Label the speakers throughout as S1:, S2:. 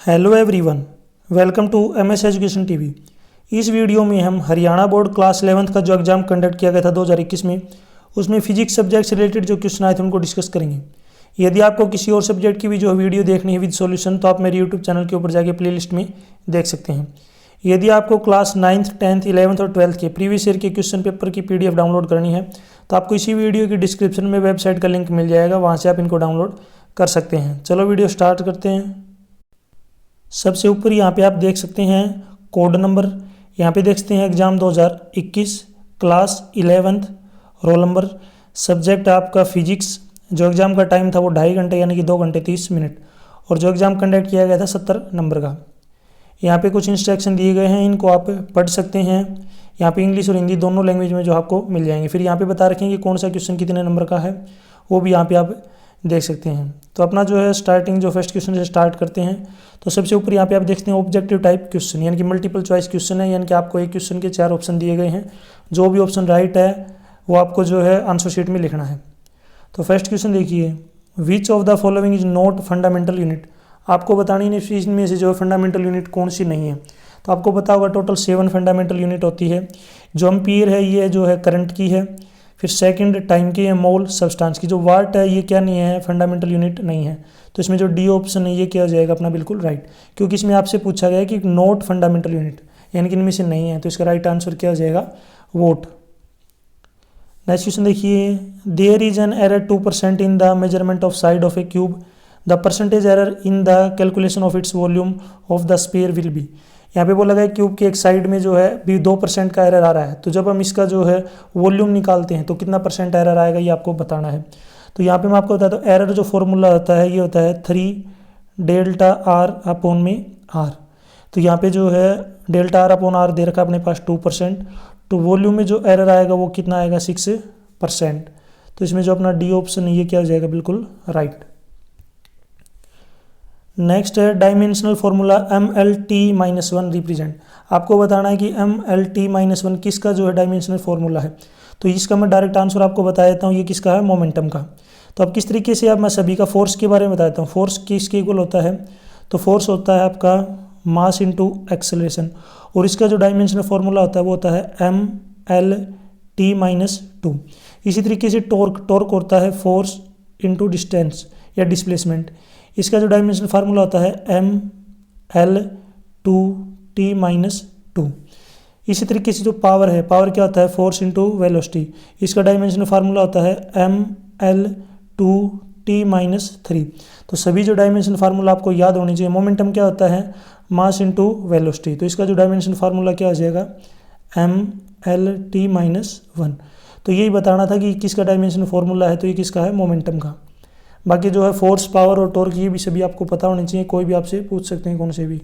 S1: Hello everyone, welcome to MS education TV. इस वीडियो में हम हरियाणा बोर्ड क्लास 11th का जो एग्ज़ाम कंडक्ट किया गया था 2021 में, उसमें फिजिक्स सब्जेक्ट से रिलेटेड जो क्वेश्चन आए थे उनको डिस्कस करेंगे। यदि आपको किसी और सब्जेक्ट की भी जो वीडियो देखनी है विद सॉल्यूशन तो आप मेरे यूट्यूब चैनल के ऊपर जाके प्लेलिस्ट में देख सकते हैं। यदि आपको क्लास 9th, 10th, 11th और 12th के प्रीवियस ईयर के क्वेश्चन पेपर की PDF डाउनलोड करनी है तो आपको इसी वीडियो की डिस्क्रिप्शन में वेबसाइट का लिंक मिल जाएगा, वहाँ से आप इनको डाउनलोड कर सकते हैं। चलो वीडियो स्टार्ट करते हैं। सबसे ऊपर यहाँ पे आप देख सकते हैं कोड नंबर, यहाँ पे देख सकते हैं exam 2021 class 11th, roll number, subject आपका फिजिक्स। जो एग्ज़ाम का टाइम था वो 2.5 घंटे यानी कि 2 घंटे 30 मिनट, और जो एग्ज़ाम कंडक्ट किया गया था 70 नंबर का। यहाँ पे कुछ इंस्ट्रक्शन दिए गए हैं, इनको आप पढ़ सकते हैं। यहाँ पे इंग्लिश और हिंदी दोनों लैंग्वेज में जो आपको मिल जाएंगे। फिर यहाँ पे बता रखेंगे कौन सा क्वेश्चन कितने नंबर का है, वो भी यहाँ पे आप देख सकते हैं। तो अपना जो है स्टार्टिंग जो फर्स्ट क्वेश्चन से स्टार्ट करते हैं। तो सबसे ऊपर यहाँ पे आप देखते हैं ऑब्जेक्टिव टाइप क्वेश्चन, यानी कि मल्टीपल चॉइस क्वेश्चन है, यानी कि आपको एक क्वेश्चन के 4 ऑप्शन दिए गए हैं। जो भी ऑप्शन राइट है वो आपको जो है आंसर शीट में लिखना है। तो फर्स्ट क्वेश्चन देखिए, which of the following is not fundamental unit. आपको बतानी नहीं इसमें से जो फंडामेंटल यूनिट कौन सी नहीं है। तो आपको पता होगा टोटल 7 फंडामेंटल यूनिट होती है। जो एम्पीयर है ये जो है करंट की है, फिर सेकंड टाइम की है, मोल सब्सटेंस की। जो वाट है ये क्या नहीं है, फंडामेंटल यूनिट नहीं है। तो इसमें जो डी ऑप्शन है ये क्या हो जाएगा अपना, बिल्कुल राइट, क्योंकि इसमें आपसे पूछा गया है कि नॉट फंडामेंटल यूनिट, यानी कि इनमें से नहीं है। तो इसका राइट आंसर क्या हो जाएगा, वोट। नेक्स्ट क्वेश्चन देखिए, there is an error 2% in the measurement of side of a cube, the percentage error in the calculation of its volume of the sphere will be. यहाँ पे बोला गया क्यूब के एक साइड में जो है भी 2% का एरर आ रहा है। तो जब हम इसका जो है वॉल्यूम निकालते हैं तो कितना % एरर आएगा ये आपको बताना है। तो यहाँ पे मैं आपको बताता हूँ एरर जो फॉर्मूला होता है ये होता है 3 डेल्टा आर अपॉन में आर। तो यहाँ पे जो है डेल्टा आर अपॉन आर दे रखा है अपने पास 2%। तो वॉल्यूम में जो एरर आएगा वो कितना आएगा, 6%। तो इसमें जो अपना डी ऑप्शन है ये क्या हो जाएगा, बिल्कुल राइट। नेक्स्ट है डायमेंशनल फॉर्मूला MLT-1 रिप्रेजेंट। आपको बताना है कि MLT-1 किसका जो है डायमेंशनल फॉर्मूला है। तो इसका मैं डायरेक्ट आंसर आपको बता देता हूँ, ये किसका है, मोमेंटम का। तो अब किस तरीके से अब मैं सभी का फोर्स के बारे में बताता हूँ। फोर्स किसके इक्वल होता है, तो फोर्स होता है आपका मास इंटू एक्सेलरेशन, और इसका जो डायमेंशनल फॉर्मूला होता है वो होता है MLT-2। इसी तरीके से टॉर्क होता है फोर्स इंटू डिस्टेंस या डिस्प्लेसमेंट। इसका जो डायमेंशनल फार्मूला होता है ML/T-2। इसी तरीके से जो पावर है, पावर क्या होता है, फोर्स इंटू वेलोसिटी। इसका डायमेंशनल फार्मूला होता है ML/T-3। तो सभी जो डायमेंशनल फार्मूला आपको याद होनी चाहिए। मोमेंटम क्या होता है, मास इंटू वेलोसिटी। तो इसका जो डायमेंशनल फार्मूला क्या हो जाएगा, MLT-1। तो यही बताना था कि किसका डायमेंशनल फार्मूला है, तो ये किसका है, मोमेंटम का। बाकी जो है फोर्स, पावर और टॉर्क ये भी सभी आपको पता होने चाहिए, कोई भी आपसे पूछ सकते हैं कौन से भी।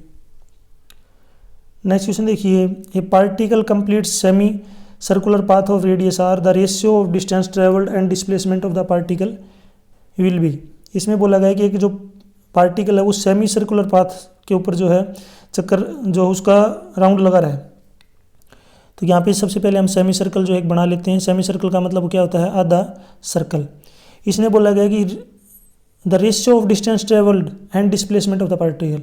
S1: नेक्स्ट क्वेश्चन देखिए, a particle complete semicircular path of radius R, the ratio of distance travelled and displacement of the particle will be. इसमें बोला गया है कि एक जो पार्टिकल है वो सेमी सर्कुलर पाथ के ऊपर जो है चक्कर जो उसका राउंड लगा रहा है। तो यहाँ पे सबसे पहले हम सेमी सर्कल जो एक बना लेते हैं। सेमी सर्कल का मतलब क्या होता है, आधा सर्कल। इसने बोला गया कि the ratio of distance travelled and displacement of the particle.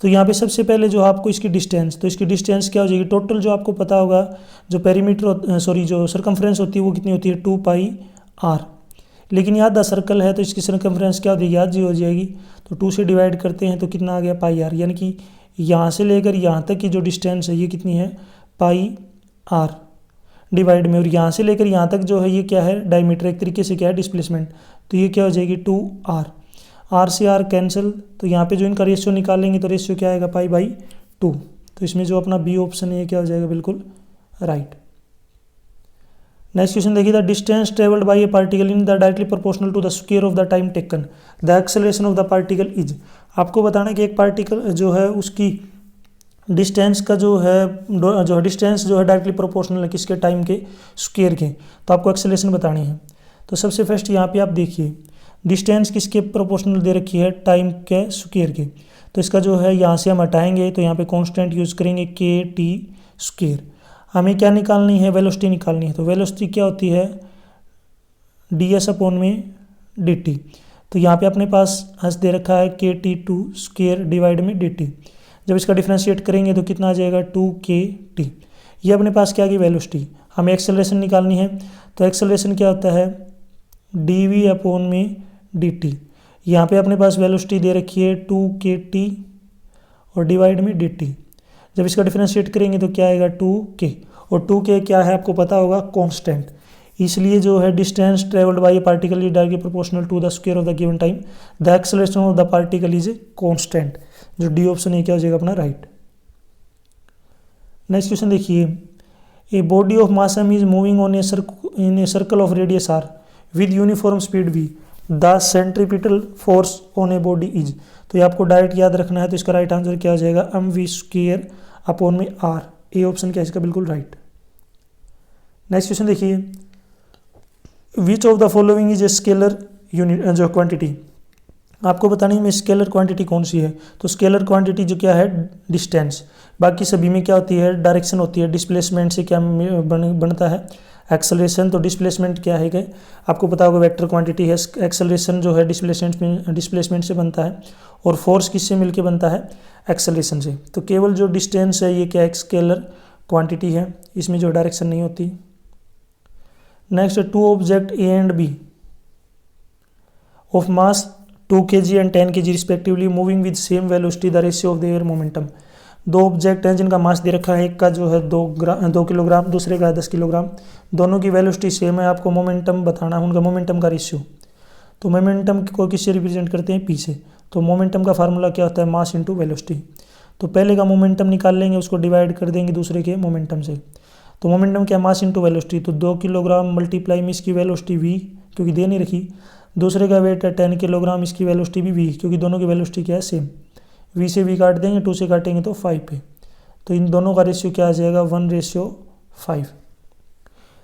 S1: तो यहाँ पे सबसे पहले जो आपको इसकी डिस्टेंस, तो इसकी डिस्टेंस क्या हो जाएगी, टोटल जो आपको पता होगा जो पेरीमीटर जो सर्कमफ्रेंस होती है वो कितनी होती है, 2πr। लेकिन यहाँ द सर्कल है तो इसकी सर्कमफ्रेंस क्या हो जाएगी, आज जी हो जाएगी। तो 2 से डिवाइड करते हैं तो कितना आ गया, πr। यानी कि यहाँ से लेकर यहाँ तक की जो डिस्टेंस है ये कितनी है, πr डिवाइड में, और यहाँ से लेकर यहाँ तक जो है ये क्या है, डायमीटर, एक तरीके से क्या है, डिस्प्लेसमेंट। तो ये क्या हो जाएगी, 2r। r से r कैंसिल, तो यहाँ पे जो इनका रेशियो निकालेंगे तो रेशियो क्या आएगा, π/2। तो इसमें जो अपना बी ऑप्शन है ये क्या हो जाएगा, बिल्कुल राइट। नेक्स्ट क्वेश्चन देखिए, the distance travelled by a particle in the directly proportional to the square of the time taken, the acceleration of the particle is. आपको बताना है कि एक पार्टिकल जो है उसकी डिस्टेंस का जो है डिस्टेंस जो है डायरेक्टली प्रोपोर्शनल है किसके, टाइम के स्क्वायर के। तो आपको एक्सेलरेशन बतानी है। तो सबसे फर्स्ट यहाँ पे आप देखिए डिस्टेंस किसके प्रोपोर्शनल दे रखी है, टाइम के स्क्वायर के। तो इसका जो है यहाँ से हम हटाएंगे तो यहाँ पे कांस्टेंट यूज़ करेंगे KT²। हमें क्या निकालनी है, वेलोसिटी निकालनी है। तो वेलोसिटी क्या होती है, ds/dt। तो यहाँ पे अपने पास आज दे रखा है KT2 स्क्वायर डिवाइड में dt। जब इसका डिफ्रेंशिएट करेंगे तो कितना आ जाएगा 2KT। ये अपने पास क्या आ गई वेलोसिटी। हमें एक्सेलरेशन निकालनी है, तो एक्सेलरेशन क्या होता है dv अपॉन में dt। यहाँ पे अपने पास वेलोसिटी दे रखी है 2KT और डिवाइड में dt। जब इसका डिफ्रेंशिएट करेंगे तो क्या आएगा 2k, और 2k क्या है आपको पता होगा कांस्टेंट। इसलिए जो है distance travelled by a particle is directly proportional to the square of the given time, the acceleration of the particle is a constant. जो डी ऑप्शन है क्या हो जाएगा अपना राइट। नेक्स्ट क्वेश्चन देखिए, a body of mass m is moving on in a circle of radius r with uniform speed v, the centripetal force on a body is. तो ये आपको डायरेक्ट याद रखना है, तो इसका राइट आंसर क्या हो जाएगा mv स्क्वायर अपॉन में r। ए ऑप्शन क्या है इसका बिल्कुल राइट। नेक्स्ट क्वेश्चन देखिए, which of the following is a scalar unit जो क्वांटिटी। आपको बतानी है स्केलर क्वांटिटी कौन सी है। तो स्केलर क्वांटिटी जो क्या है डिस्टेंस, बाकी सभी में क्या होती है डायरेक्शन होती है। डिस्प्लेसमेंट से क्या बनता है एक्सेलरेशन, तो डिस्प्लेसमेंट क्या है कि आपको पता होगा वेक्टर क्वांटिटी है। एक्सेलरेशन जो है डिस्प्लेसमेंट से बनता है, और फोर्स किससे मिलके बनता है एक्सेलरेशन से। तो केवल जो डिस्टेंस है ये क्या है स्केलर क्वांटिटी है, इसमें जो डायरेक्शन नहीं होती। Next, two object A and B of mass 2 kg and 10 kg respectively moving with same velocity the ratio of their momentum. दो ऑब्जेक्ट हैं जिनका मास दे रखा है, एक का जो है 2 किलोग्राम, दूसरे का 10 किलोग्राम। दोनों की वेलोसिटी सेम है, आपको मोमेंटम बताना है, उनका मोमेंटम का रेशियो। तो मोमेंटम को किससे रिप्रेजेंट करते हैं पी से। तो मोमेंटम का फार्मूला क्या होता है मास इंटू वेलोसिटी। तो पहले का मोमेंटम निकाल लेंगे, उसको डिवाइड कर देंगे दूसरे के मोमेंटम से। तो मोमेंटम क्या मास इंटू वेलोसिटी, तो 2 किलोग्राम मल्टीप्लाई में इसकी वेलोसिटी v क्योंकि दे नहीं रखी, दूसरे का वेट है 10 किलोग्राम, इसकी वेलोसिटी भी v क्योंकि दोनों की वेलोसिटी क्या है सेम। v से v काट देंगे, 2 से काटेंगे तो 5 पे, तो इन दोनों का रेशियो क्या आ जाएगा 1:5।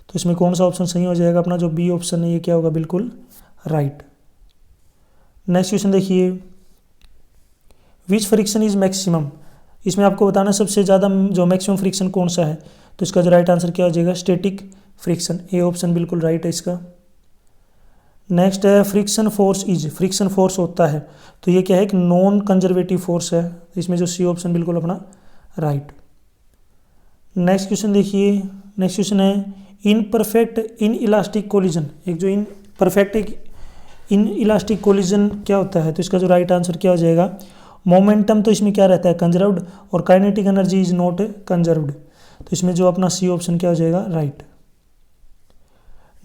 S1: तो इसमें कौन सा ऑप्शन सही हो जाएगा अपना जो बी ऑप्शन है ये क्या होगा बिल्कुल राइट। नेक्स्ट क्वेश्चन देखिए, विच फ्रिक्शन इज मैक्सिमम। इसमें आपको बताना सबसे ज़्यादा जो मैक्सिमम फ्रिक्शन कौन सा है। तो इसका जो राइट आंसर क्या हो जाएगा स्टैटिक फ्रिक्शन। ए ऑप्शन बिल्कुल राइट है इसका। नेक्स्ट है friction force is, friction force होता है तो ये क्या है एक नॉन कंजर्वेटिव फोर्स है, तो इसमें जो सी ऑप्शन बिल्कुल अपना राइट। नेक्स्ट क्वेश्चन देखिए, नेक्स्ट क्वेश्चन है in perfect in elastic collision. एक जो इन परफेक्ट एक इन इलास्टिक कोलिजन क्या होता है, तो इसका जो राइट आंसर क्या हो जाएगा मोमेंटम। तो इसमें क्या रहता है कंजर्व्ड, और kinetic energy is not conserved, तो इसमें जो अपना सी ऑप्शन क्या हो जाएगा राइट।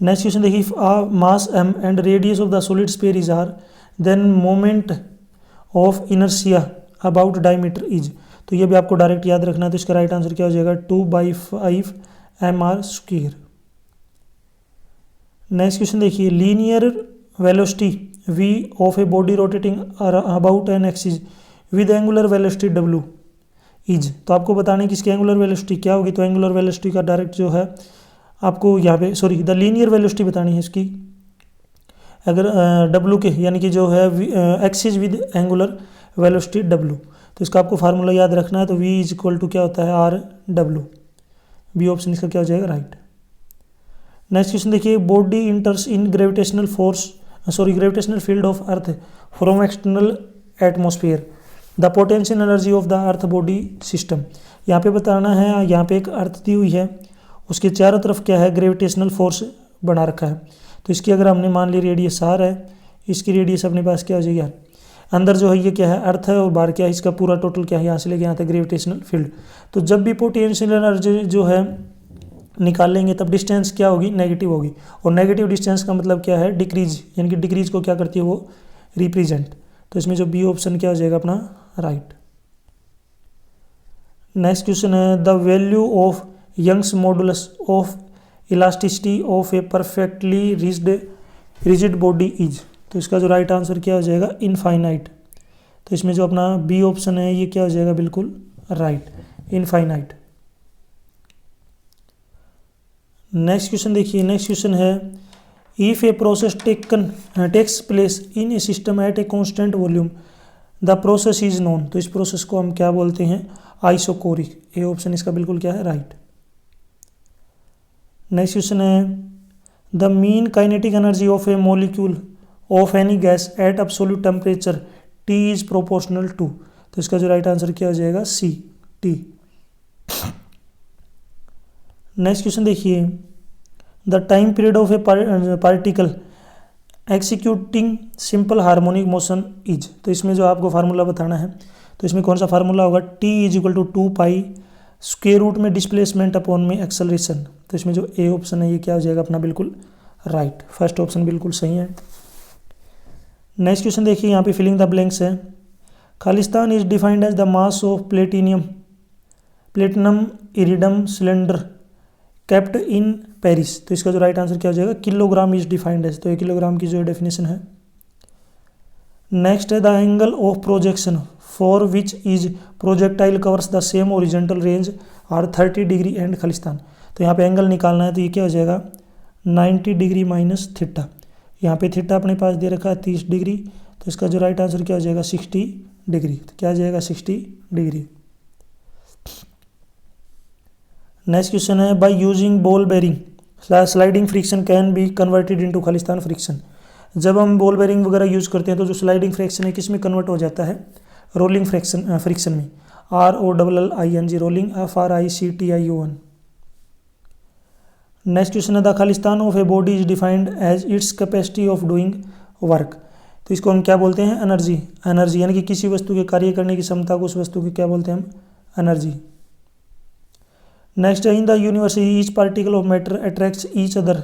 S1: नेक्स्ट क्वेश्चन देखिए, mass m and radius of the solid sphere is r, then moment of inertia about diameter is. तो ये भी आपको डायरेक्ट याद रखना है, तो इसका राइट आंसर क्या हो जाएगा 2/5 mr²। नेक्स्ट क्वेश्चन देखिए, linear velocity v of a body rotating about an axis with angular velocity w is. तो आपको बताना है कि इसकी एंगुलर वेलोसिटी क्या होगी। तो एंगुलर वेलोसिटी का डायरेक्ट जो है आपको यहाँ पे द लीनियर वेलोसिटी बतानी है इसकी, अगर w के यानी कि जो है axis with angular velocity w। तो इसका आपको फार्मूला याद रखना है, तो v इज इक्वल टू क्या होता है r/w। बी ऑप्शन इसका क्या हो जाएगा राइट। नेक्स्ट क्वेश्चन देखिए, body इंटर्स in gravitational field of earth from external atmosphere, the potential energy of the earth body system. यहाँ पे बताना है, यहाँ पे एक अर्थ दी हुई है, उसके चारों तरफ क्या है ग्रेविटेशनल फोर्स बना रखा है। तो इसकी अगर हमने मान ली रेडियस r है, इसकी रेडियस अपने पास क्या हो जाएगी यार, अंदर जो है ये क्या है अर्थ है, और बाहर क्या है इसका पूरा टोटल क्या है यहाँ से लेके यहाँ तक ग्रेविटेशनल फील्ड। तो जब भी पोटेंशियल एनर्जी जो है निकाल लेंगे तब डिस्टेंस क्या होगी नेगेटिव होगी, और नेगेटिव डिस्टेंस का मतलब क्या है डिक्रीज, यानी कि डिक्रीज को क्या करती है वो रिप्रेजेंट। तो इसमें जो बी ऑप्शन क्या हो जाएगा अपना राइट। नेक्स्ट क्वेश्चन है the value of Young's modulus of elasticity of a perfectly rigid body is. तो इसका जो राइट आंसर क्या हो जाएगा इनफाइनाइट। तो इसमें जो अपना बी ऑप्शन है ये क्या हो जाएगा बिल्कुल राइट इनफाइनाइट। नेक्स्ट क्वेश्चन देखिए, नेक्स्ट क्वेश्चन है if a process takes place in a system at a constant volume the process is known. तो इस प्रोसेस को हम क्या बोलते हैं आइसोकोरिक। ए ऑप्शन इसका बिल्कुल क्या है राइट। नेक्स्ट क्वेश्चन है the mean kinetic energy of a molecule of any gas at absolute temperature T is proportional to. तो इसका जो राइट आंसर क्या हो जाएगा सी, T। नेक्स्ट क्वेश्चन देखिए, the time period of a particle executing simple harmonic motion is. तो इसमें जो आपको फार्मूला बताना है, तो इसमें कौन सा फार्मूला होगा, T is equal to 2 pi square root में डिस्प्लेसमेंट अपॉन में एक्सेलरेशन। तो इसमें जो ए ऑप्शन है ये क्या हो जाएगा अपना बिल्कुल राइट, फर्स्ट ऑप्शन बिल्कुल सही है। नेक्स्ट क्वेश्चन देखिए, यहाँ पे फिलिंग द ब्लैंक्स है। खालिस्तान is defined as the mass of platinum iridium cylinder kept in Paris. तो इसका जो राइट आंसर क्या हो जाएगा, किलोग्राम इज डिफाइंड एज। तो ये किलोग्राम की जो डेफिनेशन है। नेक्स्ट है the angle of projection for which is projectile covers the same horizontal range are 30 degree and खालिस्तान। तो यहाँ पे एंगल निकालना है, तो ये क्या हो जाएगा 90 डिग्री माइनस थीटा। यहाँ पे थीटा अपने पास दे रखा है 30 डिग्री, तो इसका जो राइट आंसर क्या हो जाएगा 60 डिग्री। तो क्या आ जाएगा 60 डिग्री। नेक्स्ट क्वेश्चन है, by using ball bearing sliding friction can be converted into खालिस्तान फ्रिक्शन। जब हम बॉल बेरिंग वगैरह यूज करते हैं तो जो स्लाइडिंग फ्रिक्शन है किस में कन्वर्ट हो जाता है, रोलिंग फ्रिक्शन में, ROLLING rolling, FRICTION। Next question है, द खालिस्तान of a body is defined as its capacity of doing work. तो इसको हम क्या बोलते हैं, एनर्जी यानी कि किसी वस्तु के कार्य करने की क्षमता को उस वस्तु की क्या बोलते हैं हम, energy. Next, in the universe each particle of matter attracts each other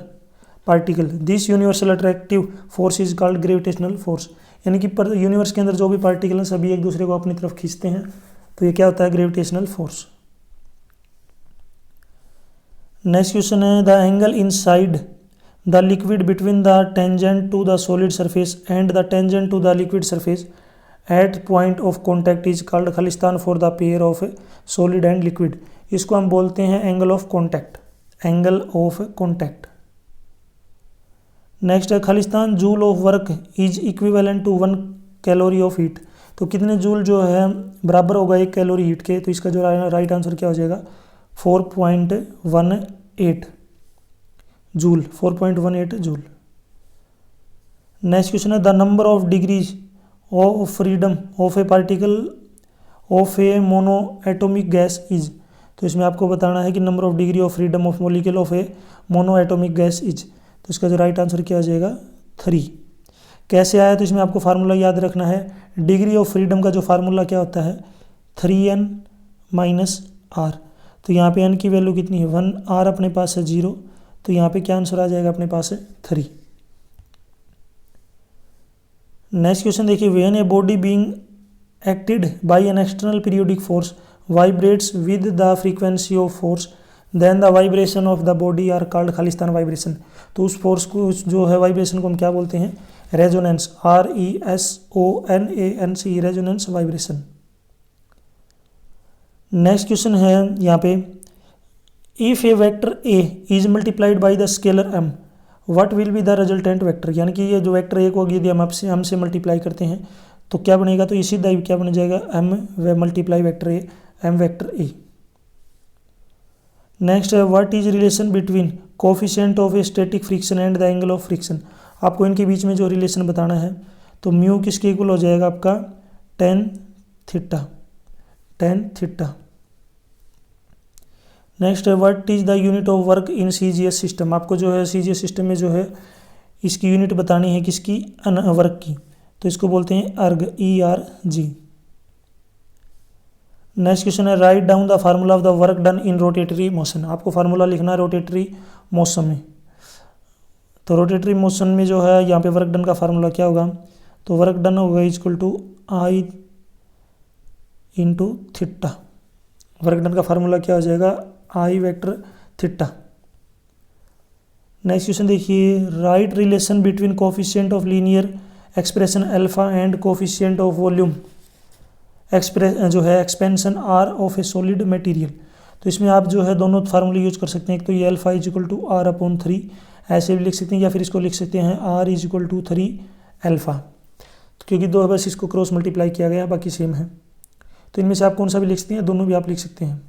S1: particle, this universal attractive force is called gravitational force. यानी कि यूनिवर्स के अंदर जो भी पार्टिकल हैं सभी एक दूसरे को अपनी तरफ खींचते हैं, तो ये क्या होता है, ग्रेविटेशनल फोर्स। नेक्स्ट क्वेश्चन है, the angle inside the liquid between the tangent to the solid surface and the tangent to the liquid surface at point of contact is called खालिस्तान for the pair of solid and liquid. इसको हम बोलते हैं angle of contact, angle of contact. Next है, खालिस्तान joule of work is equivalent to 1 calorie of heat. तो कितने joule जो है बराबर होगा 1 कैलोरी हीट के। तो इसका जो राइट आंसर क्या हो जाएगा 4.18 जूल, 4.18 जूल। नेक्स्ट क्वेश्चन है, the number of degrees of freedom of a particle of A mono atomic gas is. तो इसमें आपको बताना है कि number of degree of freedom of molecule of A mono atomic gas is. तो इसका जो राइट आंसर क्या हो जाएगा 3। कैसे आया, तो इसमें आपको फार्मूला याद रखना है। डिग्री ऑफ फ्रीडम का जो फार्मूला क्या होता है 3n - r। तो यहाँ पे n की वैल्यू कितनी है 1, r अपने पास है 0, तो यहाँ पे क्या आंसर आ जाएगा अपने पास है 3। नेक्स्ट क्वेश्चन देखिए, when a body being acted by an external periodic force vibrates with the frequency of force then the vibration of the body are called खालिस्तान वाइब्रेशन। तो उस फोर्स को जो है वाइब्रेशन को हम क्या बोलते हैं, resonance, RESONANCE, resonance vibration. Next question है यहाँ पे, if A vector A is multiplied by the scalar m what will be the resultant vector. यानी कि ये जो वेक्टर ए को यदि हम m से मल्टीप्लाई करते हैं तो क्या बनेगा, तो ये सीधा क्या बन जाएगा m व multiply vector A, m vector A. Next है, what is relation between coefficient of a static friction and the angle of friction. आपको इनके बीच में जो रिलेशन बताना है, तो म्यू किसके इक्वल हो जाएगा आपका tan थीटा। नेक्स्ट है, what is the unit of work in CGS system. आपको जो है CGS सिस्टम में जो है इसकी यूनिट बतानी है किसकी, वर्क की, तो इसको बोलते हैं अर्ग, ERG। नेक्स्ट क्वेश्चन है, write down the formula of the work done in rotatory motion. आपको फार्मूला लिखना है रोटेटरी मोशन में। तो रोटेटरी मोशन में जो है यहाँ पे वर्क डन का फार्मूला क्या होगा, तो वर्क डन होगा equal to I into theta. Work done का फार्मूला क्या हो जाएगा I vector theta. Next question देखिए, write relation between coefficient of linear expression alpha and coefficient of volume जो है expansion R of a solid material. तो इसमें आप जो है दोनों फार्मूले यूज कर सकते हैं। एक तो ये alpha is equal to R/3 ऐसे भी लिख सकते हैं, या फिर इसको लिख सकते हैं R is equal to 3 alpha, तो क्योंकि दो बस इसको क्रॉस मल्टीप्लाई किया गया, बाकी सेम है। तो इनमें से आप कौन सा भी लिख सकते हैं, दोनों भी आप लिख सकते हैं।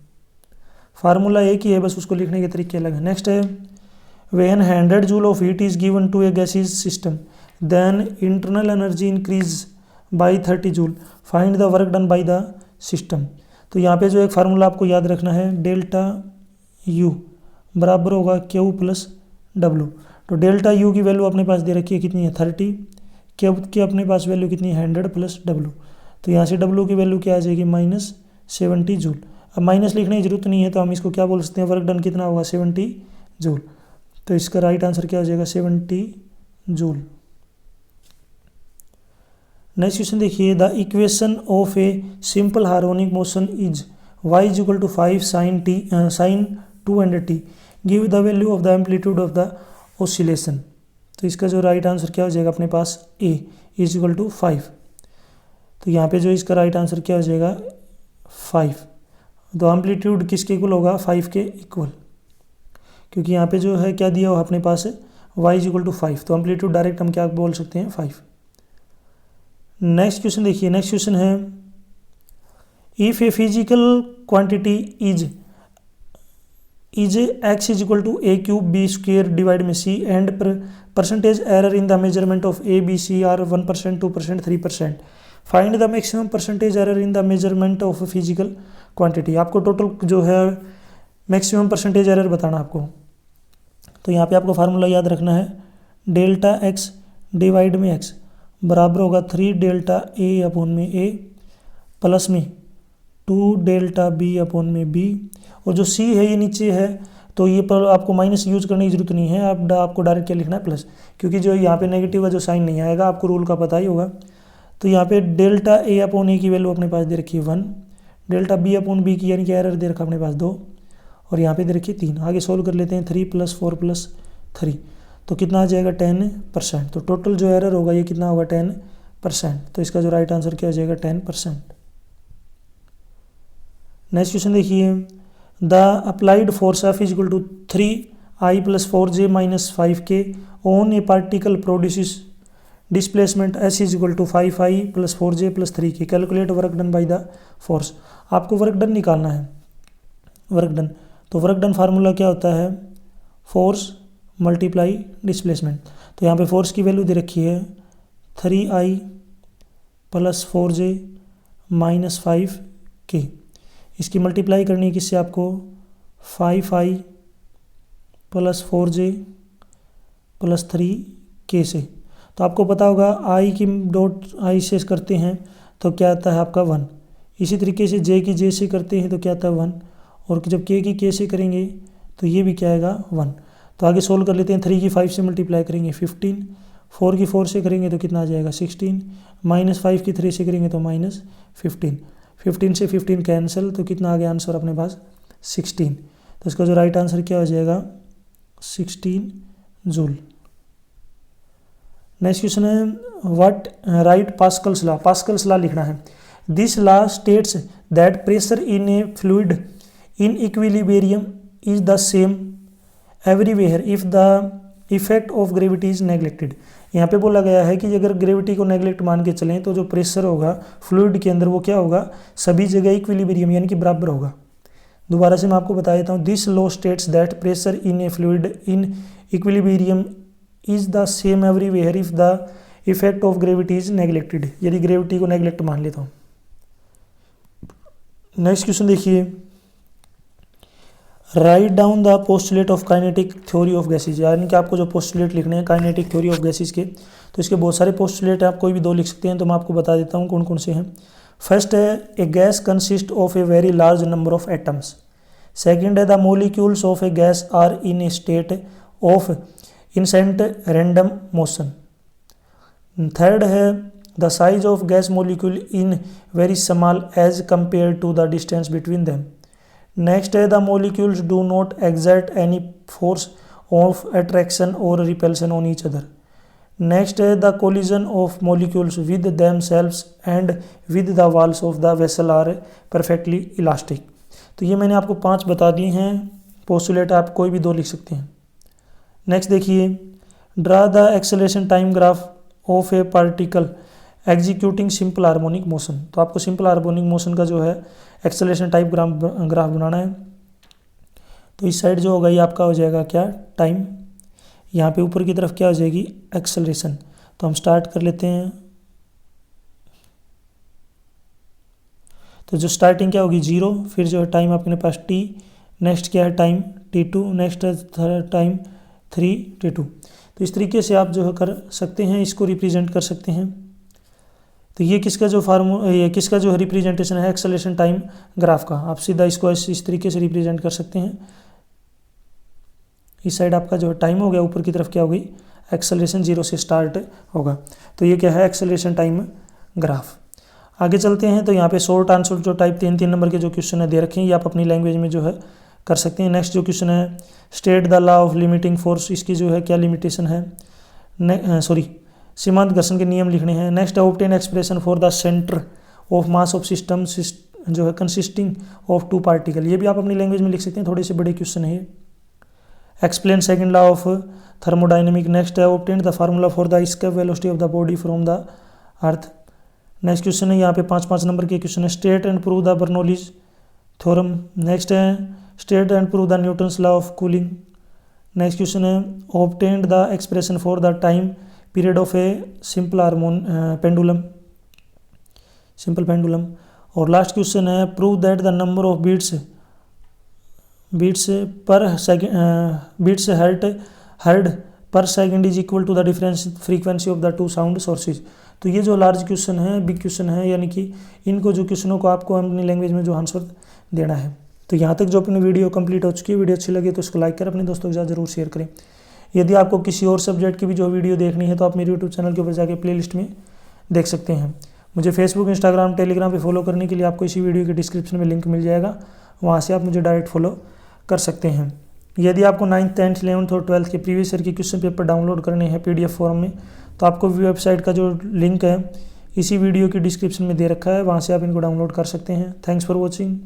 S1: फार्मूला एक ही है, बस उसको लिखने के तरीके अलग है। नेक्स्ट है, when 100 joule of heat is given to a gaseous system then internal energy increase by 30 joule, find the work done by the system. तो यहाँ पे जो एक फार्मूला आपको याद रखना है, डेल्टा यू बराबर होगा क्यू प्लस डब्लू। तो डेल्टा यू की वैल्यू अपने पास दे रखी है कितनी है 30, क्यू की अपने पास वैल्यू कितनी है 100 प्लस डब्लू। तो यहाँ से डब्लू की वैल्यू क्या आ जाएगी -70 जूल। अब माइनस लिखने की जरूरत नहीं है, तो हम इसको क्या बोल सकते हैं, वर्क डन कितना होगा 70 जूल। तो इसका राइट आंसर क्या हो जाएगा 70 जूल। नेक्स्ट क्वेश्चन देखिए, the equation of a simple harmonic motion is y = 5 sin 200t, give the value of the amplitude of the oscillation. तो इसका जो राइट आंसर क्या हो जाएगा अपने पास a = 5। तो यहाँ पे जो इसका राइट आंसर क्या हो जाएगा 5। तो एम्पलीट्यूड किसके इक्वल होगा 5 के इक्वल, क्योंकि यहाँ पे जो है क्या दिया हुआ अपने पास y = 5, तो एम्पलीट्यूड डायरेक्ट हम क्या बोल सकते हैं 5। नेक्स्ट क्वेश्चन देखिए, नेक्स्ट क्वेश्चन है, if a physical quantity is x = a³ b² divide में c and percentage error in the measurement of a b c are 1%, 2%, 3%, find the maximum percentage error in the measurement of physical quantity. आपको total जो है maximum percentage error बताना आपको। तो यहाँ पे आपको फार्मूला याद रखना है, डेल्टा x डिवाइड में x बराबर होगा 3 डेल्टा a/a प्लस में 2 डेल्टा b/b, और जो c है ये नीचे है, तो ये पर आपको माइनस यूज करने की जरूरत नहीं है, आपको डायरेक्ट क्या लिखना है प्लस, क्योंकि जो यहाँ पे नेगेटिव का जो साइन नहीं आएगा, आपको रूल का पता ही होगा। तो यहाँ पे डेल्टा a/a की वैल्यू अपने पास दे रखी है 1, डेल्टा b/b की यानी कि एरर दे रखा अपने पास 2, और यहाँ पे दे रखी 3। आगे सोल्व कर लेते हैं, 3 + 4 + 3, तो कितना आ जाएगा 10%। तो टोटल जो एरर होगा ये कितना होगा 10%। तो इसका जो राइट आंसर क्या हो जाएगा 10%। नेक्स्ट क्वेश्चन देखिए, the applied force F = 3I + 4J - 5K on A particle produces displacement S = 5I + 4J + 3K, calculate work done by the force. आपको वर्क डन निकालना है, वर्क डन। तो वर्क डन फार्मूला क्या होता है, force multiply displacement. तो यहाँ पे फोर्स की वैल्यू दे रखी है 3I + 4J - 5K, इसकी मल्टीप्लाई करनी है किससे आपको 5I + 4J + 3K से। तो आपको पता होगा I की डॉट I से करते हैं तो क्या आता है आपका 1, इसी तरीके से J की J से करते हैं तो क्या आता है 1, और जब K की K से करेंगे तो ये भी क्या आएगा 1। तो आगे सोल्व कर लेते हैं, 3 की 5 से मल्टीप्लाई करेंगे 15, 4 की 4 से करेंगे तो कितना आ जाएगा 16, -5 की 3 से करेंगे तो -15, 15 से 15 कैंसिल, तो कितना आ गया आंसर अपने पास 16। तो इसका जो राइट आंसर क्या हो जाएगा 16 जूल। नेक्स्ट क्वेश्चन है, what write Pascal's law. Pascal's law लिखना है, this law states that pressure in a fluid in equilibrium is the same everywhere if the effect of gravity is neglected. यहाँ पे बोला गया है कि अगर ग्रेविटी को नेग्लेक्ट मान के चलें तो जो प्रेशर होगा फ्लूइड के अंदर वो क्या होगा, सभी जगह इक्विलिब्रियम यानी कि बराबर होगा। दोबारा से मैं आपको बता देता हूँ, this law states that pressure in a fluid in equilibrium is the same everywhere if the effect of gravity is neglected, यदि ग्रेविटी को नेग्लेक्ट मान लेता हूँ। नेक्स्ट क्वेश्चन देखिए, right down the postulate of kinetic theory of gases, यानी कि आपको जो पोस्टुलेट लिखने हैं काइनेटिक थ्योरी ऑफ गैसेज के, तो इसके बहुत सारे पोस्टुलेट हैं, आप कोई भी 2 लिख सकते हैं। तो मैं आपको बता देता हूँ कौन कौन से हैं। फर्स्ट है, a gas consist of a very large number of atoms. Second है, the molecules of a gas are in a state of incessant random motion. Third है, the size of gas molecule in very small as compare to the distance between them. Next है, the molecules do not exert any force of attraction और repulsion on each other. Next है, the collision of molecules with themselves and with the walls of the vessel are perfectly elastic. तो ये मैंने आपको 5 बता दिए हैं पोस्टुलेट, आप कोई भी 2 लिख सकते हैं। नेक्स्ट देखिए, draw the acceleration time graph of a particle executing simple harmonic motion. तो आपको सिंपल हार्मोनिक मोशन का जो है एक्सेलरेशन टाइप ग्राफ बनाना है। तो इस साइड जो होगा ये आपका हो जाएगा क्या टाइम, यहाँ पे ऊपर की तरफ क्या हो जाएगी एक्सेलरेशन। तो हम स्टार्ट कर लेते हैं। तो जो स्टार्टिंग क्या होगी 0, फिर जो है टाइम आपके पास t, नेक्स्ट क्या है टाइम t2, नेक्स्ट है टाइम 3 t2। तो इस तरीके से आप जो है कर सकते हैं, इसको रिप्रेजेंट कर सकते हैं। तो ये किसका जो है रिप्रेजेंटेशन है एक्सेलरेशन टाइम ग्राफ का। आप सीधा इसको इस तरीके से रिप्रेजेंट कर सकते हैं। इस साइड आपका जो टाइम हो गया, ऊपर की तरफ क्या होगी एक्सेलरेशन 0 से स्टार्ट होगा। तो ये क्या है एक्सेलरेशन टाइम ग्राफ। आगे चलते हैं। तो यहाँ पे शॉर्ट आंसर जो टाइप 3 नंबर के जो क्वेश्चन है दे रखे हैं, ये आप अपनी लैंग्वेज में जो है कर सकते हैं। नेक्स्ट जो क्वेश्चन है state the law of limiting force, इसकी जो है क्या लिमिटेशन है, सीमांत घर्षण के नियम लिखने हैं। Next obtain expression for the centre of mass of system जो है कंसिस्टिंग ऑफ 2 पार्टिकल, ये भी आप अपनी लैंग्वेज में लिख सकते हैं, थोड़े से बड़े क्वेश्चन है। Explain second law of thermodynamic. Next है obtain the formula for the escape velocity of the body from the earth. Next question है यहाँ पे 5 नंबर के क्वेश्चन है state and prove the Bernoulli's theorem. Next है state and prove the Newton's law of cooling. Next question है obtained the expression for the time period of a simple pendulum. और last question है prove that the number of beats heard per second is equal to the difference frequency of the 2 sound sources. तो ये जो large question है, big question है, यानी कि इनको जो क्वेश्चनों को आपको अपनी लैंग्वेज में जो आंसर देना है। तो यहाँ तक जो अपनी वीडियो कंप्लीट हो चुकी है। वीडियो अच्छी लगी तो इसको लाइक कर अपने दोस्तों के साथ जरूर शेयर करें। यदि आपको किसी और सब्जेक्ट की भी जो वीडियो देखनी है तो आप मेरे यूट्यूब चैनल के ऊपर जाके प्लेलिस्ट में देख सकते हैं। मुझे फेसबुक, इंस्टाग्राम, टेलीग्राम पे फॉलो करने के लिए आपको इसी वीडियो के डिस्क्रिप्शन में लिंक मिल जाएगा, वहाँ से आप मुझे डायरेक्ट फॉलो कर सकते हैं। यदि आपको 9th, 10th, 11th और 12th के प्रीवियस ईयर के क्वेश्चन पेपर डाउनलोड करने हैं PDF फॉर्म में, तो आपको वेबसाइट का जो लिंक है इसी वीडियो की डिस्क्रिप्शन में दे रखा है, वहाँ से आप इनको डाउनलोड कर सकते हैं। Thanks for watching.